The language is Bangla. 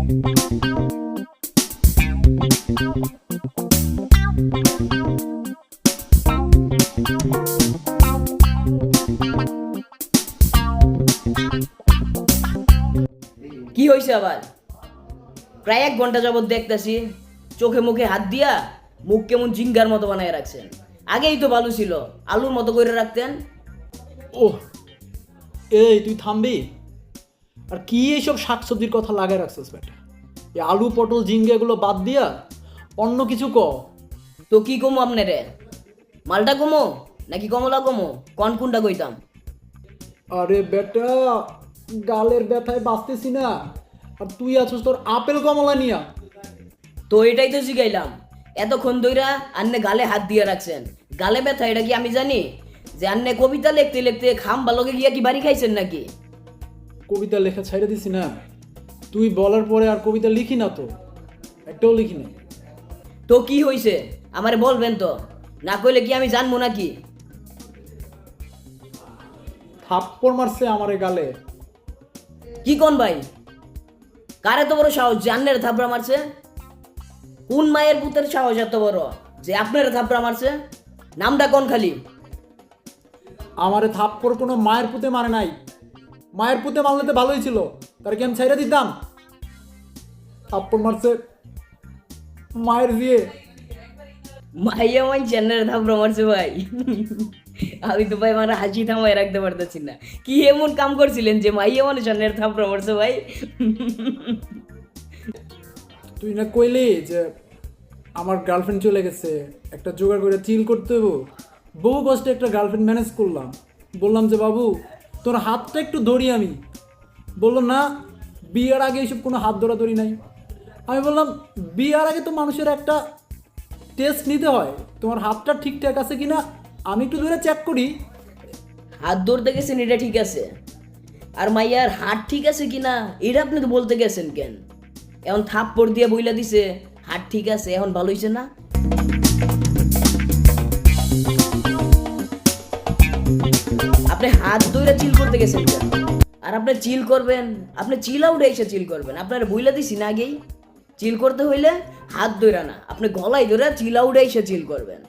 কি হয়েছে আবার? প্রায় 1 ঘন্টা যাবত দেখতেছি চোখে মুখে হাত দিয়া মুখ কেমন জিঙ্গার মতো বানায় রাখছেন। আগেই তো ভালো ছিল, আলুর মতো করে রাখতেন। ওহ, এই তুই থামবি? আর কি এইসব শাকসবজির কথা লাগায় রাখছিস বেটা? এই আলু পটল ঝিঙ্গে এগুলো বাদ দিয়া অন্য কিছু ক। তো কি কমো আপনারে? মালটা কমো নাকি কমলা কমো? কোনটা কইতাম? আরে বেটা, গালের ব্যথায় বাঁচতেছি না, আর তুই আছিস তোর আপেল কমলা নিয়া। তো এটাই তো জিগাইলাম, এতক্ষণ ধইরা আন্নে গালে হাত দিয়ে রাখছেন। গালে ব্যথা এটা কি আমি জানি? যে আন্নে কবিতা লিখতে লিখতে খাম বালকে গিয়া কি বাড়ি খাইছেন নাকি? কবিতা লেখা ছাইড়ে দিছি না, তুই বলার পরে আর কবিতা লিখি না, তো একটাও লিখি না। তো কি হইছে আমারে বলবেন তো, না কইলে কি আমি জানবো নাকি? থাপ্পড় মারছে আমারে গালে। কি কোন ভাই? কারে তো বড় সাহস যে আন্নের থাপড়া মারছে? কোন মায়ের পুতের সাহস এত বড় যে আপনার থাপড়া মারছে? নামটা কোন খালি? আমারে থাপ্পড় কোনো মায়ের পুতে মারে নাই। মায়ের পুতে মারলে তো ভালোই ছিল, তার কি আমি ছাইড়ে দিতাম? থাপ্পড় মারছে মায়ের দিয়ে। মাইয়া মাই চেন্নাইয়ের থাপড়া মারছে ভাই? আমি তো ভাই আমার হাসি থামাই রাখতে পারতেছি না। কি এমন কাম করছিলেন যে মাইয়া মানে চেন্নাইয়ের থাপড়া মারছে ভাই? তুই না কইলি যে আমার গার্লফ্রেন্ড চলে গেছে, একটা জোগাড় করে চিল করতে হবো। বহু কষ্টে একটা গার্লফ্রেন্ড ম্যানেজ করলাম। বললাম যে বাবু তোর হাতটা একটু ধরি আমি। বললো না, বিয়ের আগে এইসব কোনো হাত ধরাধরি নাই। আমি বললাম বিয়ের আগে তো মানুষের একটা টেস্ট নিতে হয়, তোমার হাতটা ঠিকঠাক আছে কিনা আমি একটু ধরে চেক করি। হাত ধরতে গেছেন এটা ঠিক আছে, আর মাইয়ার হাত ঠিক আছে কিনা এটা আপনি তো বলতে গেছেন কেন? এখন থাপ্পড় দিয়ে বইলা দিছে হাত ঠিক আছে, এখন ভালো হইছে না? আপনি হাত ধইরা চিল করতে গেছেন কেন? আর আপনি চিল করবেন, আপনি চিল আউটে এসে চিল করবেন। আপনার বইলা দিছি না আগেই, চিল করতে হইলে হাত ধইরা না, আপনি গলায় ধরে চিল আউটে এসে চিল করবেন।